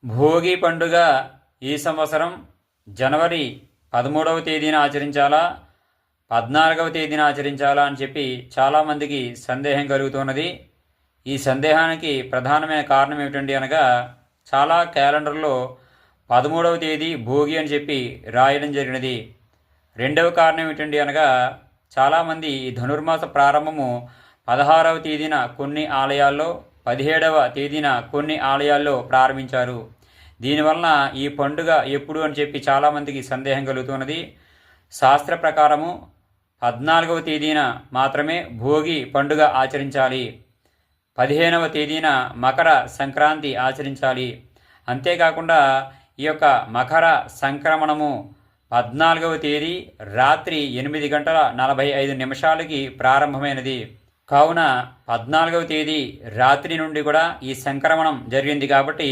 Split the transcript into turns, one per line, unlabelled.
భోగి పండుగ ఈ సంవత్సరం జనవరి 13వ తేదీన ఆచరించాలా 14వ తేదీన ఆచరించాలా అని చెప్పి చాలామందికి సందేహం కలుగుతున్నది. ఈ సందేహానికి ప్రధానమైన కారణం ఏమిటండి అనగా చాలా క్యాలెండర్లో 13వ తేదీ భోగి అని చెప్పి రాయడం జరిగినది. రెండవ కారణం ఏమిటండి అనగా చాలామంది ధనుర్మాస ప్రారంభము 16వ తేదీన కొన్ని ఆలయాల్లో 17వ తేదీన కొన్ని ఆలయాల్లో ప్రారంభించారు. దీనివలన ఈ పండుగ ఎప్పుడు అని చెప్పి చాలామందికి సందేహం కలుగుతున్నది. శాస్త్ర ప్రకారము 14వ తేదీన మాత్రమే భోగి పండుగ ఆచరించాలి, 15వ తేదీన మకర సంక్రాంతి ఆచరించాలి. అంతేకాకుండా ఈ యొక్క మకర సంక్రమణము 14వ తేదీ రాత్రి 8:45 ప్రారంభమైనది. కావున 14వ తేదీ రాత్రి నుండి కూడా ఈ సంక్రమణం జరిగింది కాబట్టి